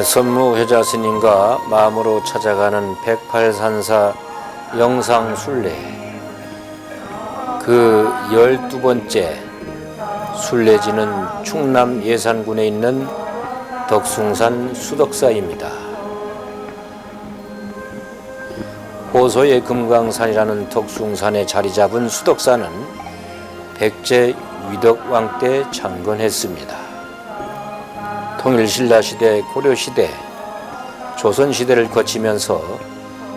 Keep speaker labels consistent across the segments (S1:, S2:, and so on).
S1: 선무회자 스님과 마음으로 찾아가는 108산사 영상순례, 그 12번째 순례지는 충남 예산군에 있는 덕숭산 수덕사입니다. 호소의 금강산이라는 덕숭산에 자리 잡은 수덕사는 백제 위덕왕 때 창건했습니다. 통일신라시대, 고려시대, 조선시대를 거치면서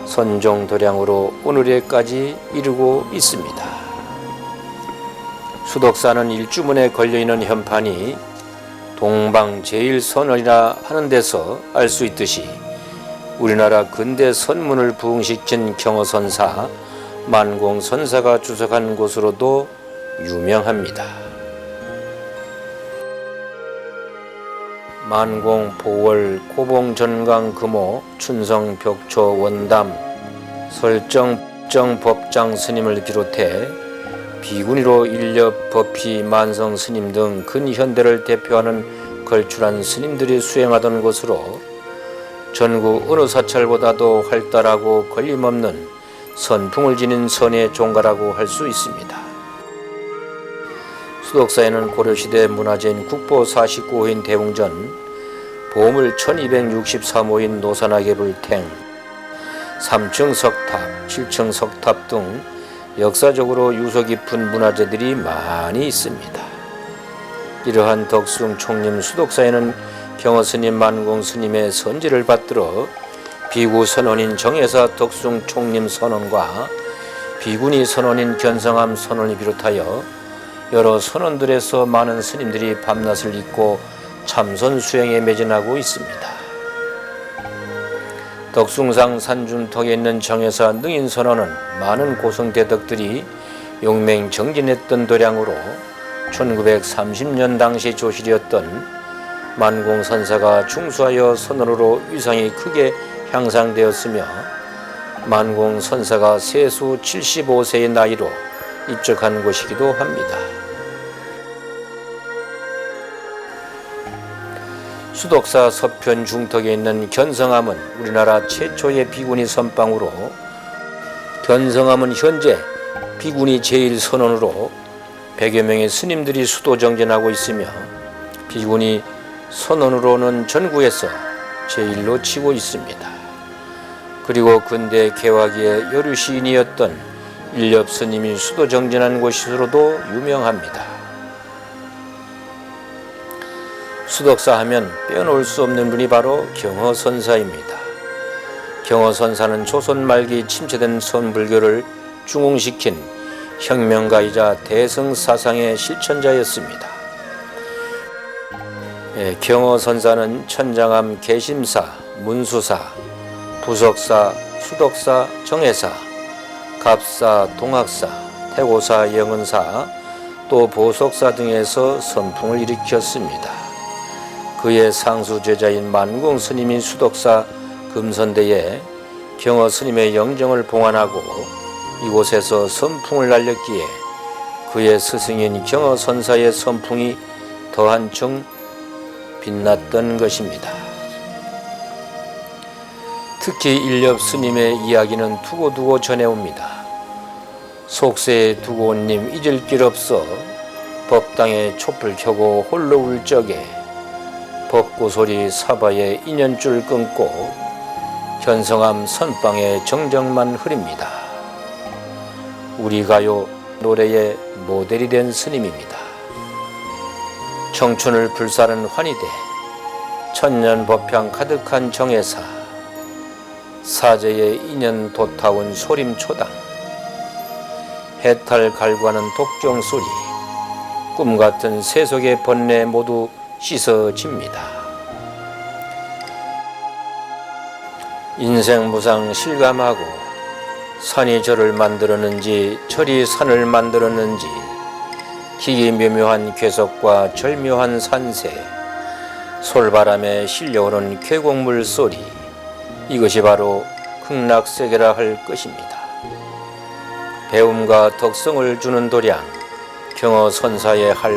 S1: 선종도량으로 오늘에까지 이르고 있습니다. 수덕사는 일주문에 걸려있는 현판이 동방제일선언이라 하는 데서 알 수 있듯이 우리나라 근대 선문을 부흥시킨 경허선사, 만공선사가 주석한 곳으로도 유명합니다. 만공, 보월, 고봉, 전강, 금호, 춘성, 벽초, 원담, 설정, 법장 스님을 비롯해 비구니로 인력, 법희, 만성 스님 등 근현대를 대표하는 걸출한 스님들이 수행하던 곳으로 전국 어느 사찰보다도 활달하고 걸림없는 선풍을 지닌 선의 종가라고 할 수 있습니다. 수덕사에는 고려시대 문화재인 국보 49호인 대웅전, 보물 1263호인 노산하계불탱, 3층 석탑, 7층 석탑 등 역사적으로 유서 깊은 문화재들이 많이 있습니다. 이러한 덕숭 총림 수덕사에는 경허스님, 만공스님의 선지를 받들어 비구 선원인 정혜사 덕숭 총림 선원과 비구니 선원인 견성암 선원을 비롯하여 여러 선원들에서 많은 스님들이 밤낮을 잇고 참선 수행에 매진하고 있습니다. 덕숭상 산중턱에 있는 정혜사 능인선원은 많은 고성대덕들이 용맹정진했던 도량으로 1930년 당시 조실이었던 만공선사가 중수하여 선원으로 위상이 크게 향상되었으며 만공선사가 세수 75세의 나이로 입적한 곳이기도 합니다. 수덕사 서편 중턱에 있는 견성암은 우리나라 최초의 비구니 선방으로, 견성암은 현재 비구니 제1선원으로 100여 명의 스님들이 수도정진하고 있으며 비구니 선원으로는 전국에서 제1로 치고 있습니다. 그리고 근대 개화기의 여류시인이었던 일렵스님이 수도정진한 곳으로도 유명합니다. 수덕사 하면 빼놓을 수 없는 분이 바로 경허선사입니다. 경허선사는 조선 말기 침체된 선불교를 중흥시킨 혁명가이자 대승사상의 실천자였습니다. 경허선사는 천장암 개심사, 문수사, 부석사, 수덕사, 정혜사, 갑사, 동학사, 태고사, 영은사, 또 보석사 등에서 선풍을 일으켰습니다. 그의 상수 제자인 만공스님이 수덕사 금선대에 경허스님의 영정을 봉안하고 이곳에서 선풍을 날렸기에 그의 스승인 경허선사의 선풍이 더 한층 빛났던 것입니다. 특히 일렵스님의 이야기는 두고두고 전해옵니다. 속세에 두고 온님 잊을 길 없어 법당에 촛불 켜고 홀로 울 적에 법고소리 사바에 인연줄 끊고 견성암 선방에 정정만 흐립니다. 우리 가요 노래의 모델이 된 스님입니다. 청춘을 불사른 환희대, 천년 법향 가득한 정혜사, 사제의 인연 도타운 소림초당, 해탈 갈구하는 독종소리, 꿈같은 세속의 번뇌 모두 씻어집니다. 인생 무상 실감하고 산이 절을 만들었는지 절이 산을 만들었는지 기기묘묘한 괴석과 절묘한 산세, 솔바람에 실려오는 계곡물 소리, 이것이 바로 극락세계라 할 것입니다. 배움과 덕성을 주는 도량, 경허선사의 할,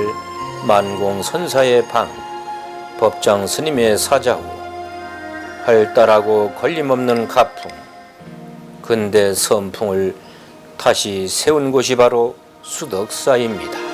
S1: 만공선사의 방, 법장 스님의 사자후, 활달하고 걸림없는 가풍, 근대 선풍을 다시 세운 곳이 바로 수덕사입니다.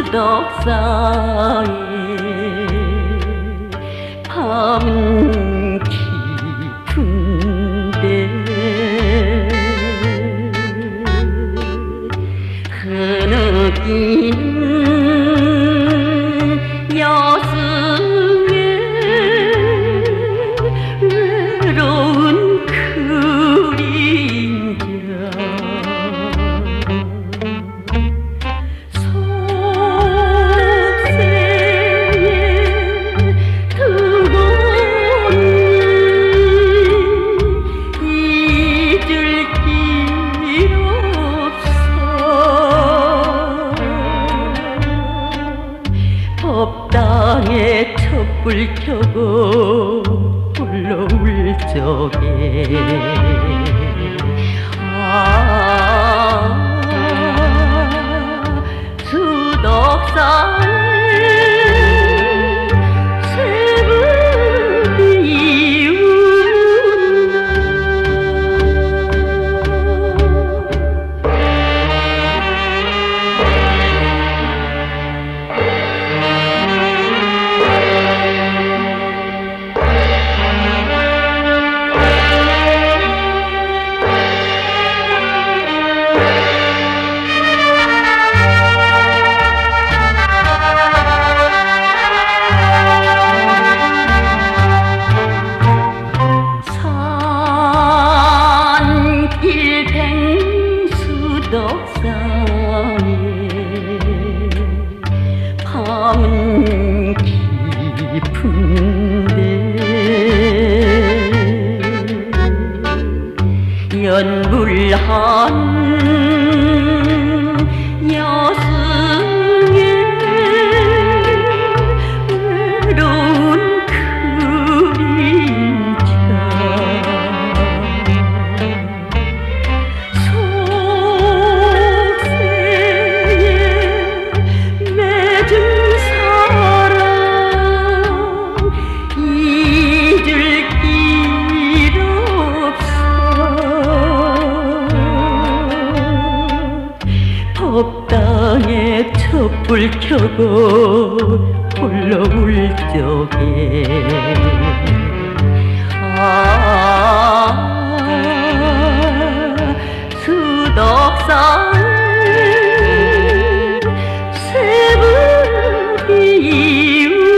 S2: 수덕사에 밤은 깊은데 흐느끼는 여승에 외로운 그림자 법당에 촛불 켜고 올라올 적에 수덕사에 새벽이 운다. 산길 뱅수덕사에 밤은 깊은데 연불한 여승에 외로운 그림자 속세에 맺은 사랑 잊을 길 없어. 법당에 촛불 켜고 올라올 적에 수덕사에 새벽이 운다.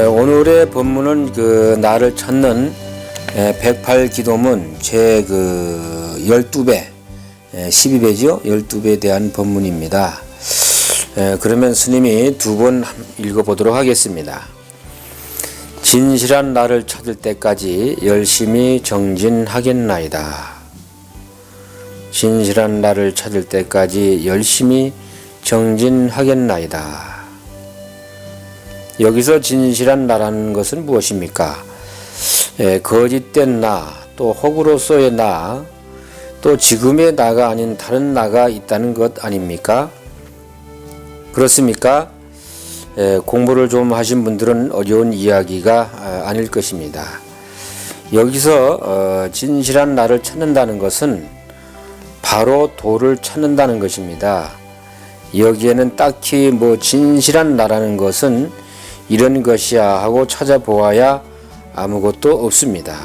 S1: 오늘의 본문은 나를 찾는 108기도문 제 12배 12배죠. 12배에 대한 본문입니다. 그러면 스님이 두 번 읽어보도록 하겠습니다. 진실한 나를 찾을 때까지 열심히 정진하겠나이다. 진실한 나를 찾을 때까지 열심히 정진하겠나이다. 여기서 진실한 나라는 것은 무엇입니까? 거짓된 나, 또 혹으로서의 나, 또 지금의 나가 아닌 다른 나가 있다는 것 아닙니까? 그렇습니까? 공부를 좀 하신 분들은 어려운 이야기가 아닐 것입니다. 여기서 진실한 나를 찾는다는 것은 바로 도를 찾는다는 것입니다. 여기에는 딱히 뭐 진실한 나라는 것은 이런 것이야 하고 찾아보아야 아무것도 없습니다.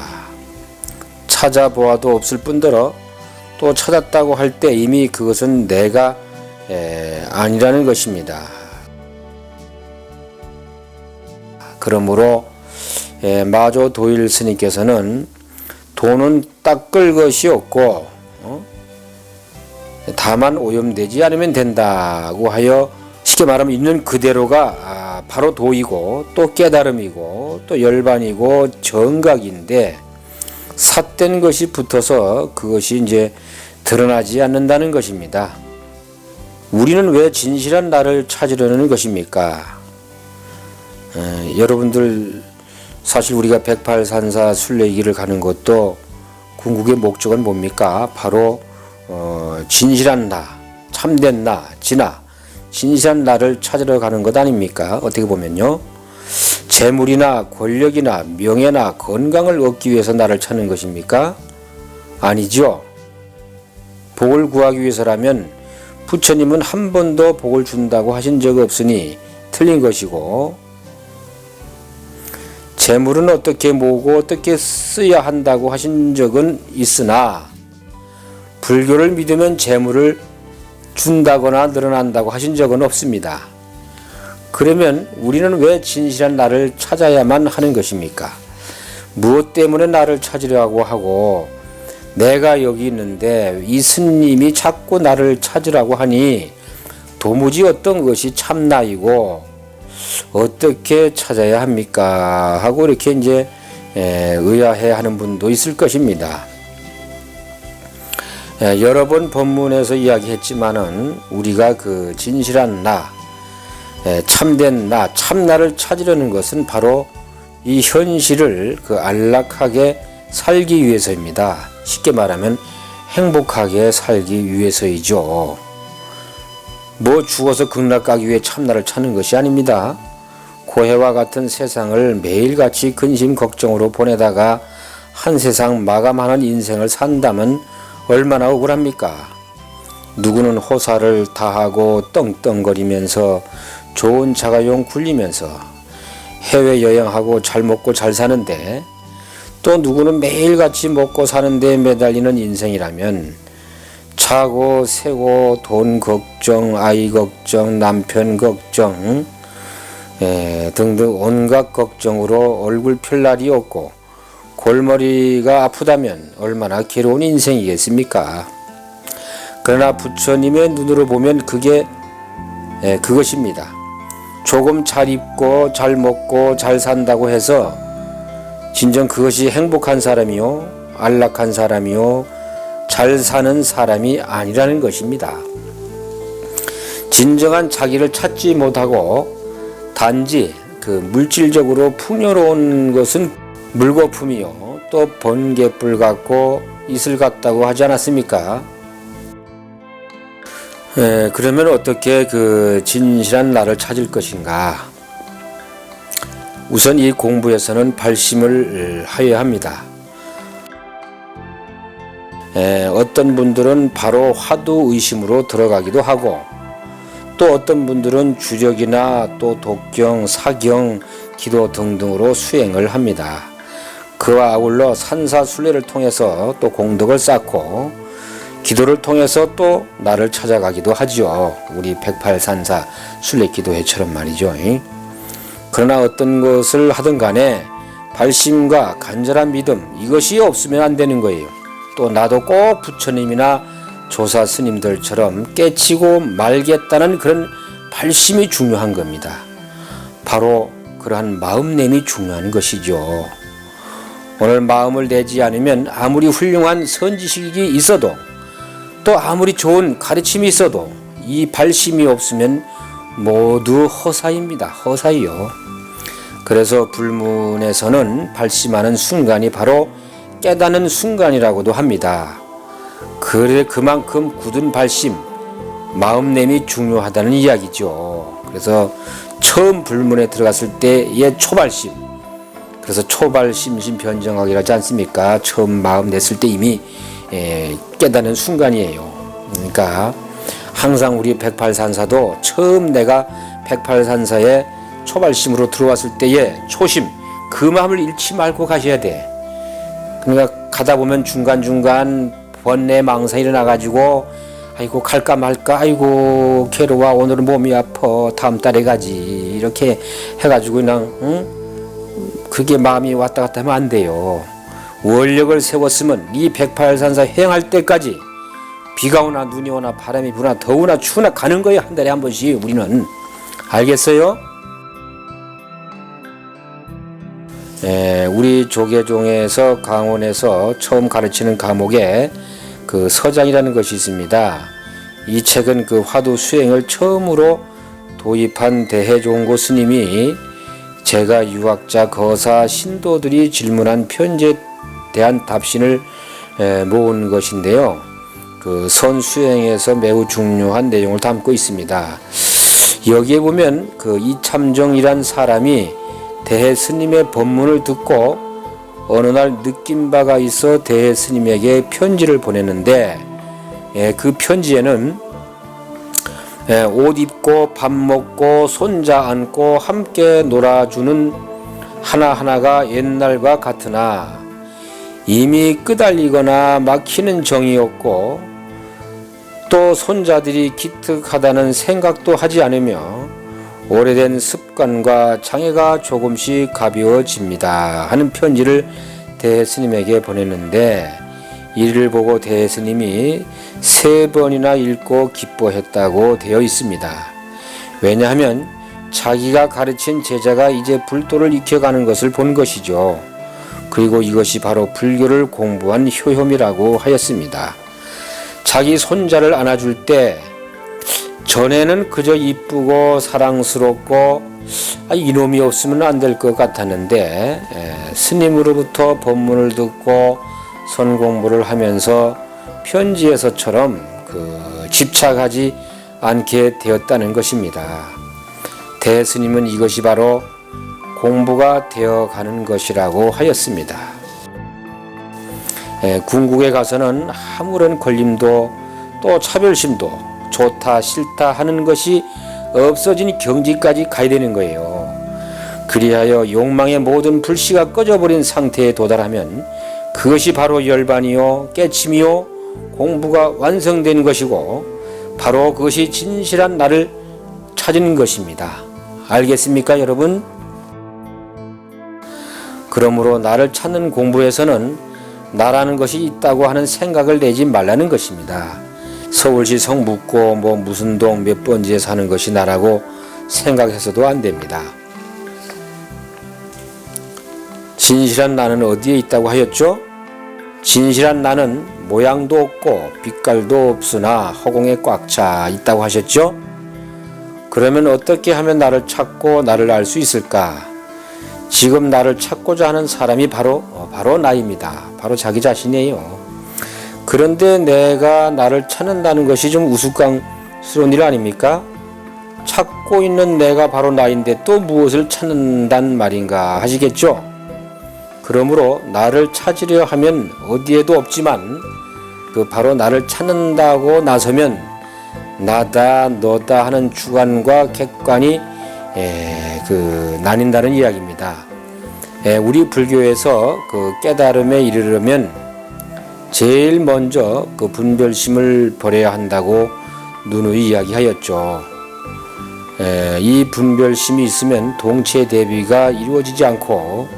S1: 찾아보아도 없을 뿐더러 또 찾았다고 할 때 이미 그것은 내가 아니라는 것입니다. 그러므로 마조 도일 스님께서는 도는 닦을 것이 없고 다만 오염되지 않으면 된다고 하여 쉽게 말하면 있는 그대로가 바로 도이고 또 깨달음이고 또 열반이고 정각인데 삿된 것이 붙어서 그것이 이제 드러나지 않는다는 것입니다. 우리는 왜 진실한 나를 찾으려는 것입니까? 여러분들 사실 우리가 108산사 순례길을 가는 것도 궁극의 목적은 뭡니까? 바로 진실한 나, 참된 나, 진아, 진실한 나를 찾으러 가는 것 아닙니까? 어떻게 보면요. 재물이나 권력이나 명예나 건강을 얻기 위해서 나를 찾는 것입니까? 아니죠. 복을 구하기 위해서라면 부처님은 한 번도 복을 준다고 하신 적 없으니 틀린 것이고, 재물은 어떻게 모으고 어떻게 써야 한다고 하신 적은 있으나 불교를 믿으면 재물을 준다거나 늘어난다고 하신 적은 없습니다. 그러면 우리는 왜 진실한 나를 찾아야만 하는 것입니까? 무엇 때문에 나를 찾으려고 하고 내가 여기 있는데 이 스님이 자꾸 나를 찾으라고 하니 도무지 어떤 것이 참나이고 어떻게 찾아야 합니까? 하고 이렇게 이제 의아해 하는 분도 있을 것입니다. 여러 번 본문에서 이야기했지만은 우리가 그 진실한 나, 참된 나, 참나를 찾으려는 것은 바로 이 현실을 그 안락하게 살기 위해서입니다. 쉽게 말하면 행복하게 살기 위해서이죠. 뭐 죽어서 극락 가기 위해 참나를 찾는 것이 아닙니다. 고해와 같은 세상을 매일같이 근심 걱정으로 보내다가 한 세상 마감하는 인생을 산다면 얼마나 억울합니까? 누구는 호사를 다하고 떵떵거리면서 좋은 자가용 굴리면서 해외여행하고 잘 먹고 잘 사는데 또 누구는 매일같이 먹고 사는데 매달리는 인생이라면 자고 세고 돈 걱정, 아이 걱정, 남편 걱정 등등 온갖 걱정으로 얼굴 펼 날이 없고 골머리가 아프다면 얼마나 괴로운 인생이겠습니까? 그러나 부처님의 눈으로 보면 그게 그것입니다. 조금 잘 입고 잘 먹고 잘 산다고 해서 진정 그것이 행복한 사람이요, 안락한 사람이요, 잘 사는 사람이 아니라는 것입니다. 진정한 자기를 찾지 못하고 단지 그 물질적으로 풍요로운 것은 물거품이요, 또 번개불 같고 이슬 같다고 하지 않았습니까? 그러면 어떻게 그 진실한 나를 찾을 것인가? 우선 이 공부에서는 발심을 하여야 합니다. 어떤 분들은 바로 화두 의심으로 들어가기도 하고 또 어떤 분들은 주력이나 또 독경, 사경, 기도 등등으로 수행을 합니다. 그와 아울러 산사순례를 통해서 또 공덕을 쌓고 기도를 통해서 또 나를 찾아가기도 하죠. 우리 108산사 순례기도회처럼 말이죠. 그러나 어떤 것을 하든 간에 발심과 간절한 믿음, 이것이 없으면 안 되는 거예요. 또 나도 꼭 부처님이나 조사 스님들처럼 깨치고 말겠다는 그런 발심이 중요한 겁니다. 바로 그러한 마음냄이 중요한 것이죠. 오늘 마음을 내지 않으면 아무리 훌륭한 선지식이 있어도 또 아무리 좋은 가르침이 있어도 이 발심이 없으면 모두 허사입니다. 허사요. 그래서 불문에서는 발심하는 순간이 바로 깨닫는 순간이라고도 합니다. 그래 그만큼 굳은 발심, 마음냄이 중요하다는 이야기죠. 그래서 처음 불문에 들어갔을 때의 초발심, 그래서 초발심심 변정학이라지 않습니까? 처음 마음 냈을 때 이미 깨닫는 순간이에요. 그러니까 항상 우리 108산사도 처음 내가 108산사에 초발심으로 들어왔을 때의 초심, 그 마음을 잃지 말고 가셔야 돼. 그러니까 가다 보면 중간중간 번뇌 망상이 일어나가지고 아이고 갈까 말까, 아이고 괴로워, 오늘은 몸이 아파, 다음 달에 가지, 이렇게 해가지고 그냥 그게 마음이 왔다 갔다 하면 안 돼요. 원력을 세웠으면 이 108산사 행할 때까지 비가 오나 눈이 오나 바람이 부나 더우나 추우나 가는 거예요. 한 달에 한 번씩. 우리는 알겠어요? 우리 조계종에서 강원에서 처음 가르치는 과목에 그 서장이라는 것이 있습니다. 이 책은 그 화두 수행을 처음으로 도입한 대해종고 스님이 제가 유학자 거사 신도들이 질문한 편지에 대한 답신을 모은 것인데요. 그 선수행에서 매우 중요한 내용을 담고 있습니다. 여기에 보면 그 이참정이란 사람이 대해 스님의 법문을 듣고 어느 날 느낀 바가 있어 대해 스님에게 편지를 보냈는데, 그 편지에는 옷 입고 밥 먹고 손자 안고 함께 놀아주는 하나하나가 옛날과 같으나 이미 끄달리거나 막히는 정이었고 또 손자들이 기특하다는 생각도 하지 않으며 오래된 습관과 장애가 조금씩 가벼워집니다 하는 편지를 대스님에게 보냈는데, 이를 보고 대스님이 3번이나 읽고 기뻐했다고 되어 있습니다. 왜냐하면 자기가 가르친 제자가 이제 불도를 익혀가는 것을 본 것이죠. 그리고 이것이 바로 불교를 공부한 효험이라고 하였습니다. 자기 손자를 안아줄 때 전에는 그저 이쁘고 사랑스럽고 이놈이 없으면 안 될 것 같았는데, 스님으로부터 법문을 듣고 선공부를 하면서 편지에서처럼 집착하지 않게 되었다는 것입니다. 대스님은 이것이 바로 공부가 되어가는 것이라고 하였습니다. 궁극에 가서는 아무런 걸림도 또 차별심도 좋다 싫다 하는 것이 없어진 경지까지 가야 되는 거예요. 그리하여 욕망의 모든 불씨가 꺼져버린 상태에 도달하면 그것이 바로 열반이요 깨침이요 공부가 완성된 것이고 바로 그것이 진실한 나를 찾은 것입니다. 알겠습니까, 여러분? 그러므로 나를 찾는 공부에서는 나라는 것이 있다고 하는 생각을 내지 말라는 것입니다. 서울시 성북구 무슨 동 몇 번지에 사는 것이 나라고 생각해서도 안 됩니다. 진실한 나는 어디에 있다고 하였죠? 진실한 나는 모양도 없고 빛깔도 없으나 허공에 꽉 차 있다고 하셨죠? 그러면 어떻게 하면 나를 찾고 나를 알 수 있을까? 지금 나를 찾고자 하는 사람이 바로 나입니다. 바로 자기 자신이에요. 그런데 내가 나를 찾는다는 것이 좀 우스꽝스러운 일 아닙니까? 찾고 있는 내가 바로 나인데 또 무엇을 찾는단 말인가 하시겠죠? 그러므로 나를 찾으려 하면 어디에도 없지만 바로 나를 찾는다고 나서면 나다 너다 하는 주관과 객관이 나뉜다는 이야기입니다. 우리 불교에서 깨달음에 이르려면 제일 먼저 분별심을 버려야 한다고 누누이 이야기하였죠. 이 분별심이 있으면 동체 대비가 이루어지지 않고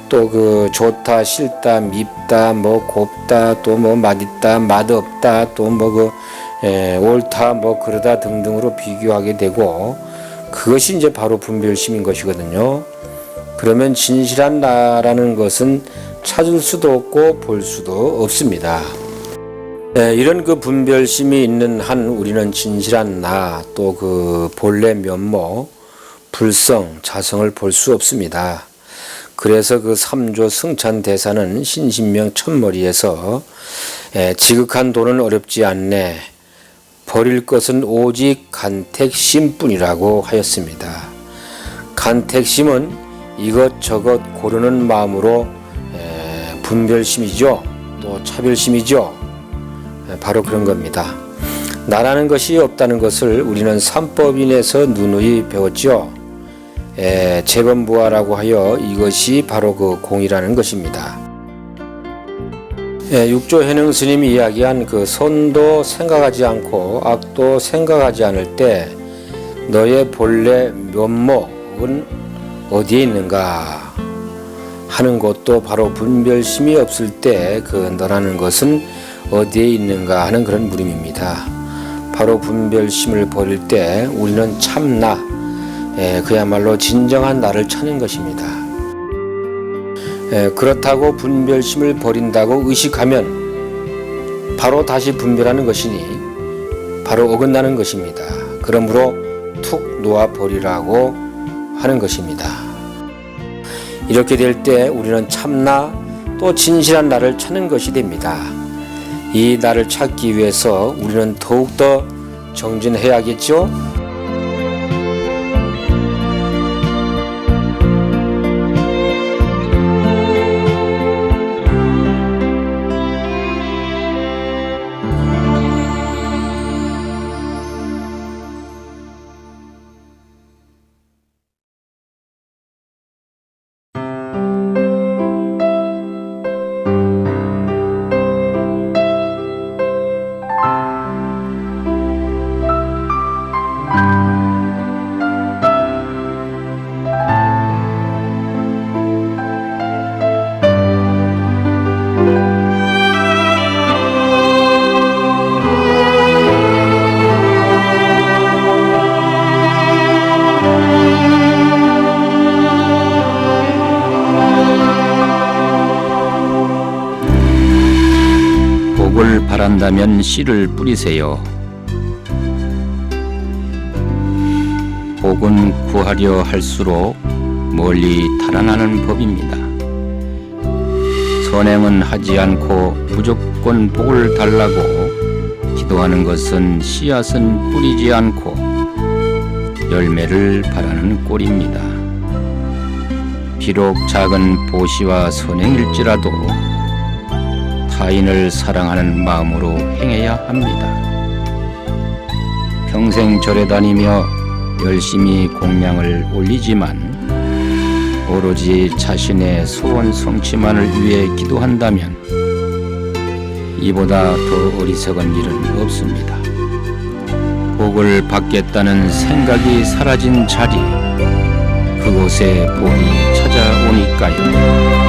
S1: 또 좋다 싫다 밉다 곱다 또 맛있다 맛없다 또 옳다 그러다 등등으로 비교하게 되고, 그것이 이제 바로 분별심인 것이거든요. 그러면 진실한 나라는 것은 찾을 수도 없고 볼 수도 없습니다. 이런 분별심이 있는 한 우리는 진실한 나 또 본래 면모 불성 자성을 볼 수 없습니다. 그래서 3조 승찬대사는 신신명 첫머리에서 지극한 도는 어렵지 않네 버릴 것은 오직 간택심뿐이라고 하였습니다. 간택심은 이것저것 고르는 마음으로 분별심이죠. 또 차별심이죠. 바로 그런 겁니다. 나라는 것이 없다는 것을 우리는 삼법인에서 누누이 배웠죠. 재범부화라고 하여 이것이 바로 그 공이라는 것입니다. 육조현흥 스님이 이야기한 그 선도 생각하지 않고 악도 생각하지 않을 때 너의 본래 면목은 어디에 있는가 하는 것도 바로 분별심이 없을 때 그 너라는 것은 어디에 있는가 하는 그런 물음입니다. 바로 분별심을 버릴 때 우리는 참나, 그야말로 진정한 나를 찾는 것입니다. 그렇다고 분별심을 버린다고 의식하면 바로 다시 분별하는 것이니 바로 어긋나는 것입니다. 그러므로 툭 놓아버리라고 하는 것입니다. 이렇게 될 때 우리는 참나 또 진실한 나를 찾는 것이 됩니다. 이 나를 찾기 위해서 우리는 더욱더 정진해야겠죠?
S3: 복을 바란다면 씨를 뿌리세요. 복은 구하려 할수록 멀리 달아나는 법입니다. 선행은 하지 않고 무조건 복을 달라고 기도하는 것은 씨앗은 뿌리지 않고 열매를 바라는 꼴입니다. 비록 작은 보시와 선행일지라도 타인을 사랑하는 마음으로 행해야 합니다. 평생 절에 다니며 열심히 공양을 올리지만 오로지 자신의 소원 성취만을 위해 기도한다면 이보다 더 어리석은 일은 없습니다. 복을 받겠다는 생각이 사라진 자리, 그곳에 복이 찾아오니까요.